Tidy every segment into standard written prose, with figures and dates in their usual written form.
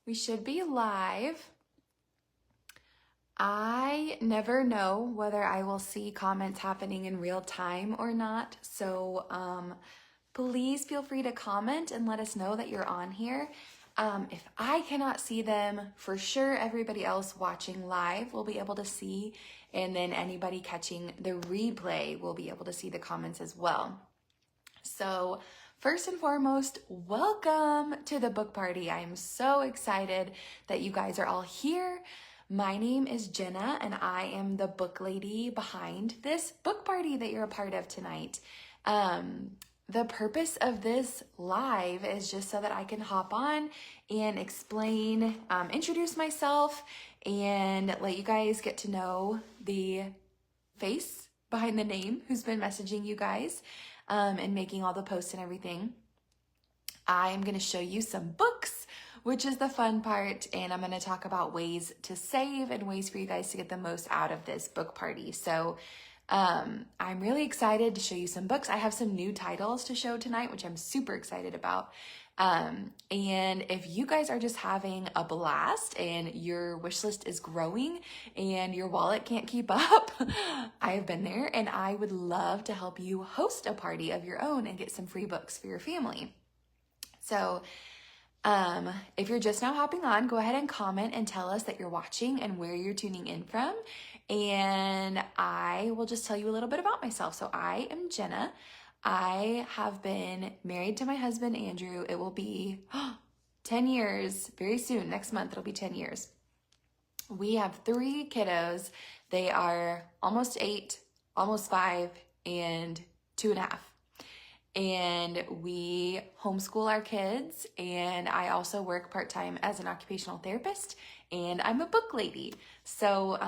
We should be live. I never know whether I will see comments happening in real time or not. So please feel free to comment and let us know that you're on here. If I cannot see them, for sure everybody else watching live will be able to see, and then anybody catching the replay will be able to see the comments as well. So first and foremost, welcome to the book party. I'm so excited that you guys are all here. My name is Jenna, and I am the book lady behind this book party that you're a part of tonight. The purpose of this live is just so that I can hop on and explain, introduce myself, and let you guys get to know the face behind the name who's been messaging you guys and making all the posts and everything. I'm going to show you some books, which is the fun part, and I'm going to talk about ways to save and ways for you guys to get the most out of this book party. So I'm really excited to show you some books. I have some new titles to show tonight, which I'm super excited about. And if you guys are just having a blast and your wish list is growing and your wallet can't keep up, I have been there, and I would love to help you host a party of your own and get some free books for your family. So if you're just now hopping on, go ahead and comment and tell us that you're watching and where you're tuning in from. And I will just tell you a little bit about myself. So I am Jenna. I have been married to my husband, Andrew. It will be 10 years very soon. Next month, it'll be 10 years. We have 3 kiddos. They are almost 8, almost 5, and 2.5. And we homeschool our kids, and I also work part-time as an occupational therapist, and I'm a book lady. So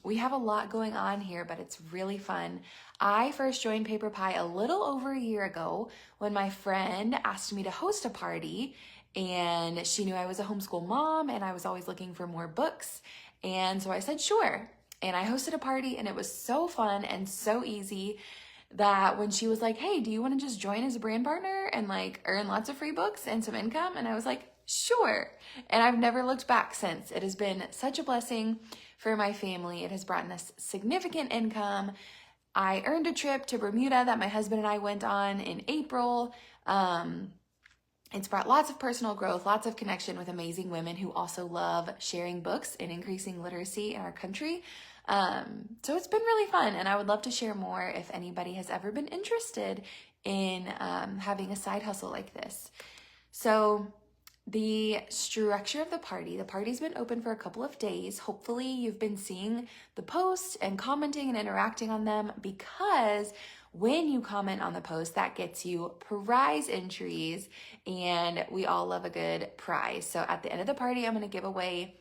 we have a lot going on here, but it's really fun. I first joined PaperPie a little over a year ago when my friend asked me to host a party, and she knew I was a homeschool mom and I was always looking for more books. And so I said, sure. And I hosted a party, and it was so fun and so easy that when she was like, hey, do you want to just join as a brand partner and like earn lots of free books and some income? And I was like, sure. And I've never looked back since. It has been such a blessing for my family. It has brought us significant income. I earned a trip to Bermuda that my husband and I went on in April. It's brought lots of personal growth, lots of connection with amazing women who also love sharing books and increasing literacy in our country. So it's been really fun, and I would love to share more if anybody has ever been interested in having a side hustle like this. So the structure of the party's been open for a couple of days. Hopefully you've been seeing the posts and commenting and interacting on them, because when you comment on the post, that gets you prize entries, and we all love a good prize. So at the end of the party, I'm going to give away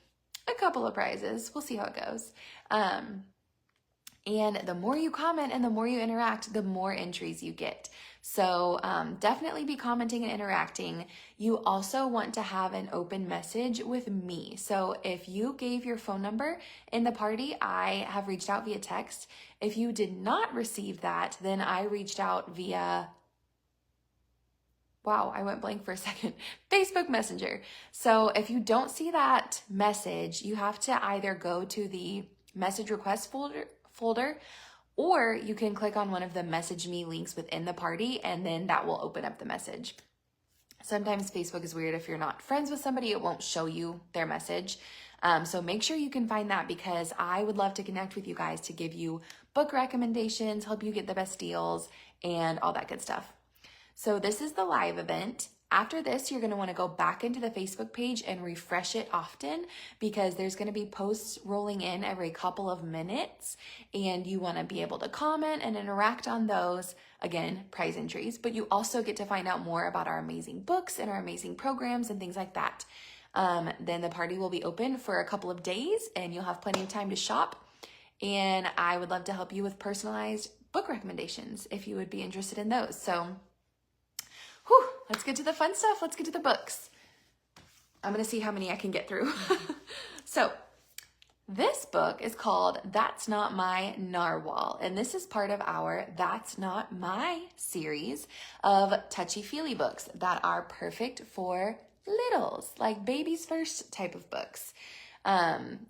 a couple of prizes. We'll see how it goes. And the more you comment and the more you interact, the more entries you get. So definitely be commenting and interacting. You also want to have an open message with me. So if you gave your phone number in the party, I have reached out via text. If you did not receive that, then I reached out via, wow, I went blank for a second, Facebook Messenger. So if you don't see that message, you have to either go to the message request folder, or you can click on one of the message me links within the party, and then that will open up the message. Sometimes Facebook is weird. If you're not friends with somebody, it won't show you their message. So make sure you can find that, because I would love to connect with you guys to give you book recommendations, help you get the best deals, and all that good stuff. So this is the live event. After this, you're going to want to go back into the Facebook page and refresh it often, because there's going to be posts rolling in every couple of minutes, and you want to be able to comment and interact on those. Again, prize entries, but you also get to find out more about our amazing books and our amazing programs and things like that. Then the party will be open for a couple of days, and you'll have plenty of time to shop. And I would love to help you with personalized book recommendations if you would be interested in those. So let's get to the fun stuff. Let's get to the books. I'm going to see how many I can get through. So this book is called That's Not My Narwhal, and this is part of our That's Not My series of touchy-feely books that are perfect for littles, like baby's first type of books.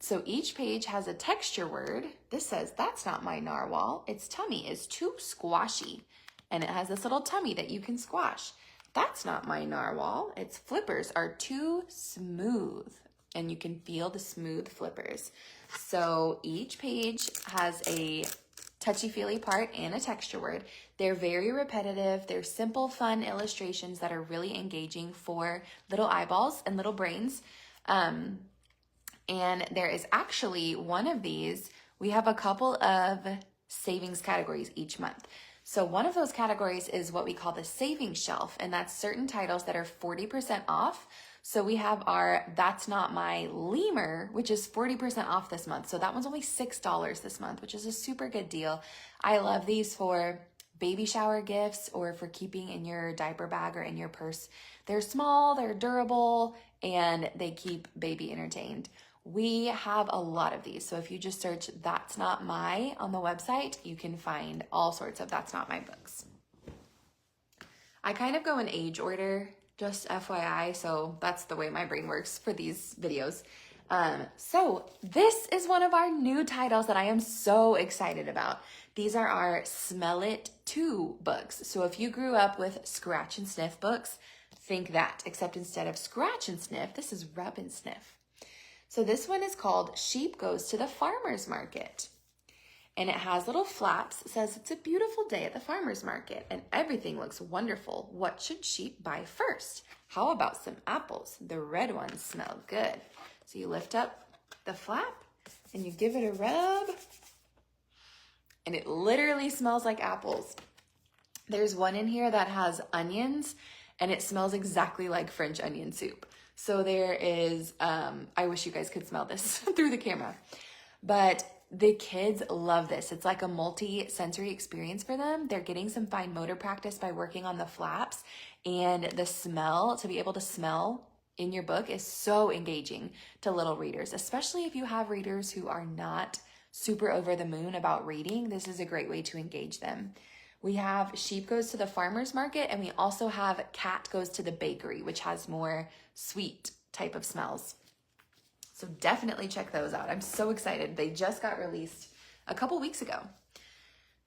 So each page has a texture word. This says, "That's not my narwhal. Its tummy is too squashy." And it has this little tummy that you can squash. "That's not my narwhal. Its flippers are too smooth." And you can feel the smooth flippers. So each page has a touchy-feely part and a texture word. They're very repetitive. They're simple, fun illustrations that are really engaging for little eyeballs and little brains. And there is actually one of these. We have a couple of savings categories each month. So one of those categories is what we call the savings shelf, and that's certain titles that are 40% off. So we have our "That's Not My Lemur," which is 40% off this month. So that one's only $6 this month, which is a super good deal. I love these for baby shower gifts or for keeping in your diaper bag or in your purse. They're small, they're durable, and they keep baby entertained. We have a lot of these. So if you just search "That's Not My" on the website, you can find all sorts of "That's Not My" books. I kind of go in age order, just FYI, so that's the way my brain works for these videos. So this is one of our new titles that I am so excited about. These are our Smell It Too books. So if you grew up with scratch and sniff books, think that, except instead of scratch and sniff, this is rub and sniff. So this one is called "Sheep Goes to the Farmer's Market." And it has little flaps. It says, "It's a beautiful day at the farmer's market and everything looks wonderful. What should sheep buy first? How about some apples? The red ones smell good." So you lift up the flap and you give it a rub and it literally smells like apples. There's one in here that has onions and it smells exactly like French onion soup. So there is, I wish you guys could smell this through the camera, but the kids love this. It's like a multi-sensory experience for them. They're getting some fine motor practice by working on the flaps, and the smell, to be able to smell in your book, is so engaging to little readers, especially if you have readers who are not super over the moon about reading. This is a great way to engage them. We have "Sheep Goes to the Farmer's Market," and we also have "Cat Goes to the Bakery," which has more sweet type of smells. So definitely check those out. I'm so excited. They just got released a couple weeks ago.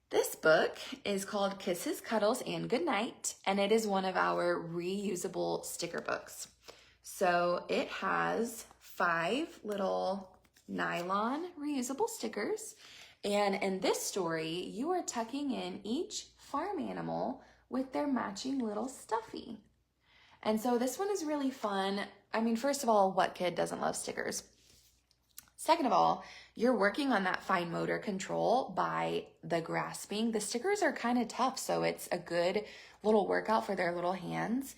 This book is called "Kisses, Cuddles, and Goodnight," and it is one of our reusable sticker books. So it has 5 little nylon reusable stickers. And in this story, you are tucking in each farm animal with their matching little stuffy. And so this one is really fun. I mean, first of all, what kid doesn't love stickers? Second of all, you're working on that fine motor control by the grasping. The stickers are kind of tough, so it's a good little workout for their little hands.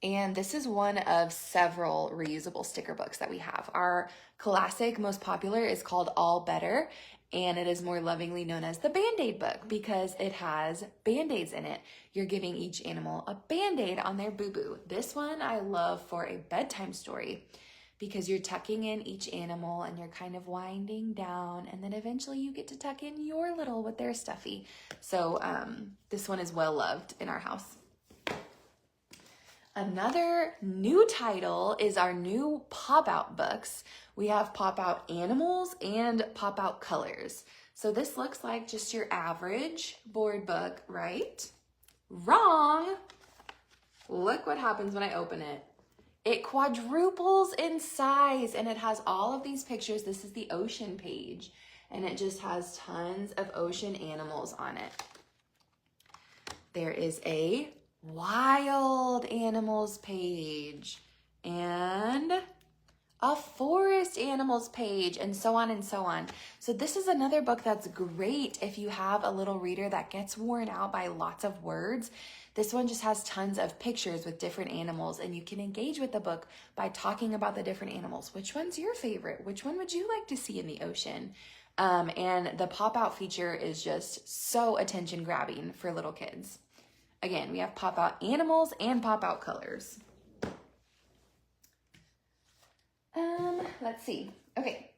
And this is one of several reusable sticker books that we have. Our classic, most popular, is called "All Better," and it is more lovingly known as the Band-Aid book because it has Band-Aids in it. You're giving each animal a Band-Aid on their boo-boo. This one I love for a bedtime story because you're tucking in each animal and you're kind of winding down, and then eventually you get to tuck in your little with their stuffy. So this one is well loved in our house. Another new title is our new pop-out books. We have pop-out animals and pop-out colors. So this looks like just your average board book, right? Wrong! Look what happens when I open it. It quadruples in size and it has all of these pictures. This is the ocean page and it just has tons of ocean animals on it. There is a wild animals page and a forest animals page, and so on and so on. So this is another book that's great if you have a little reader that gets worn out by lots of words. This one just has tons of pictures with different animals, and you can engage with the book by talking about the different animals. Which one's your favorite? Which one would you like to see in the ocean? And the pop-out feature is just so attention-grabbing for little kids. Again, we have pop-out animals and pop-out colors. Let's see. Okay.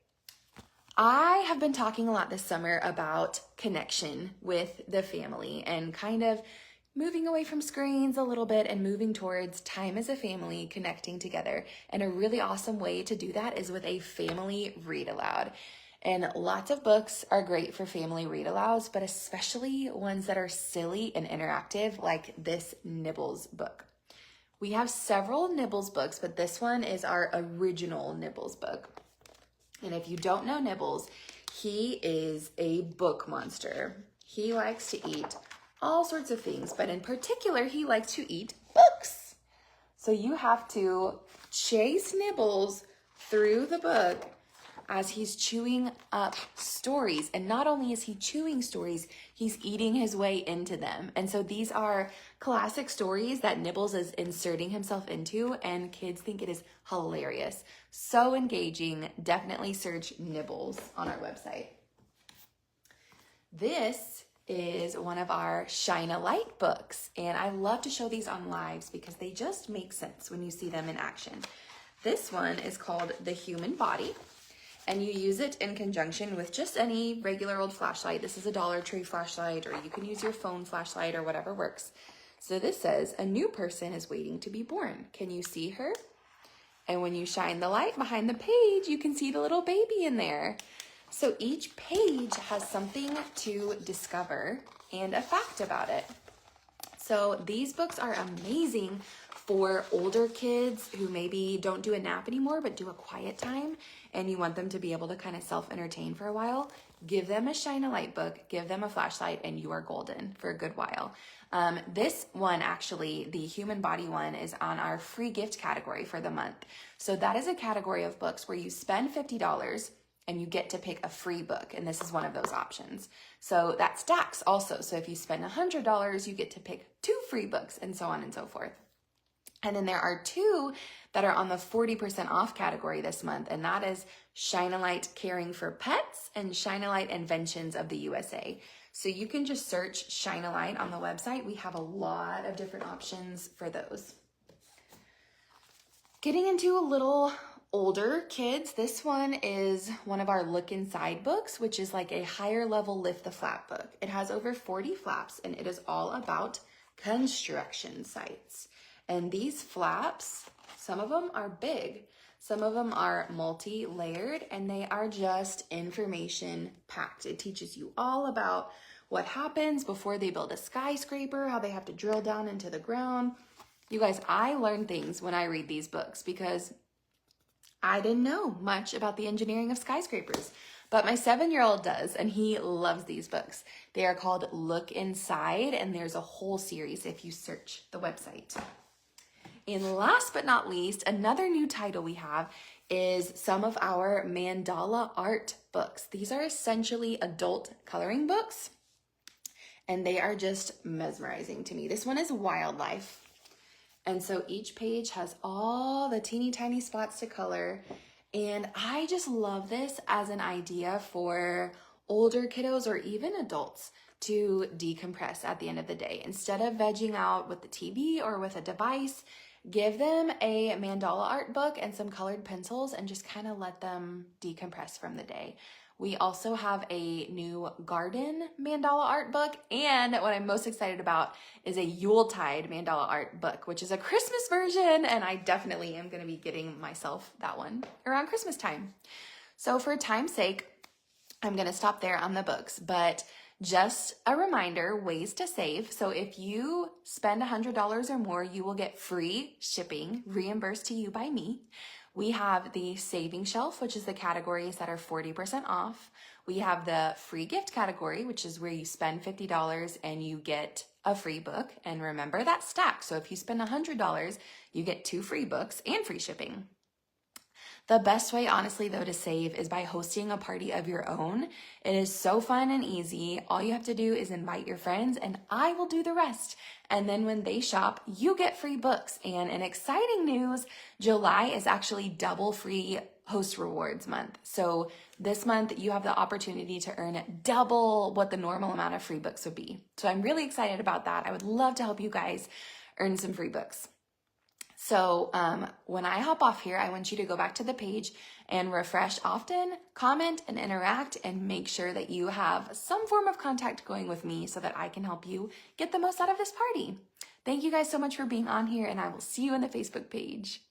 I have been talking a lot this summer about connection with the family and kind of moving away from screens a little bit and moving towards time as a family, connecting together. And a really awesome way to do that is with a family read aloud. And lots of books are great for family read alouds, but especially ones that are silly and interactive, like this Nibbles book. We have several Nibbles books, but this one is our original Nibbles book. And if you don't know Nibbles, he is a book monster. He likes to eat all sorts of things, but in particular, he likes to eat books. So you have to chase Nibbles through the book as he's chewing up stories. And not only is he chewing stories, he's eating his way into them. And so these are classic stories that Nibbles is inserting himself into, and kids think it is hilarious. So engaging. Definitely search Nibbles on our website. This is one of our Shine a Light books, and I love to show these on lives because they just make sense when you see them in action. This one is called The Human Body, and you use it in conjunction with just any regular old flashlight. This is a Dollar Tree flashlight, or you can use your phone flashlight or whatever works. So this says, a new person is waiting to be born. Can you see her? And when you shine the light behind the page, you can see the little baby in there. So each page has something to discover and a fact about it. So these books are amazing for older kids who maybe don't do a nap anymore, but do a quiet time, and you want them to be able to kind of self-entertain for a while. Give them a Shine a Light book, give them a flashlight, and you are golden for a good while. This one, actually, the Human Body one, is on our free gift category for the month. So that is a category of books where you spend $50 and you get to pick a free book, and this is one of those options. So that stacks also. So if you spend $100, you get to pick 2 free books, and so on and so forth. And then there are 2 that are on the 40% off category this month, and that is Shine a Light Caring for Pets and Shine a Light Inventions of the USA. So you can just search Shine a Light on the website. We have a lot of different options for those. Getting into a little older kids, this one is one of our Look Inside books, which is like a higher level lift the flap book. It has over 40 flaps, and it is all about construction sites. And these flaps, some of them are big, some of them are multi-layered, and they are just information packed. It teaches you all about what happens before they build a skyscraper, how they have to drill down into the ground. You guys, I learn things when I read these books because I didn't know much about the engineering of skyscrapers, but my 7-year-old does, and he loves these books. They are called Look Inside, and there's a whole series if you search the website. And last but not least, another new title we have is some of our mandala art books. These are essentially adult coloring books, and they are just mesmerizing to me. This one is wildlife. And so each page has all the teeny tiny spots to color. And I just love this as an idea for older kiddos or even adults to decompress at the end of the day. Instead of vegging out with the TV or with a device, give them a mandala art book and some colored pencils and just kind of let them decompress from the day. We also have a new garden mandala art book, and what I'm most excited about is a Yuletide mandala art book, which is a Christmas version, and I definitely am going to be getting myself that one around Christmas time. So for time's sake, I'm going to stop there on the books, but just a reminder, ways to save. So if you spend $100 or more, you will get free shipping reimbursed to you by me. We have the saving shelf, which is the categories that are 40% off. We have the free gift category, which is where you spend $50 and you get a free book. And remember that stack. So if you spend $100, you get 2 free books and free shipping. The best way, honestly, though, to save is by hosting a party of your own. It is so fun and easy. All you have to do is invite your friends, and I will do the rest. And then when they shop, you get free books. And in exciting news, July is actually double free host rewards month. So this month, you have the opportunity to earn double what the normal amount of free books would be. So I'm really excited about that. I would love to help you guys earn some free books. So when I hop off here, I want you to go back to the page and refresh often, comment and interact, and make sure that you have some form of contact going with me so that I can help you get the most out of this party. Thank you guys so much for being on here, and I will see you in the Facebook page.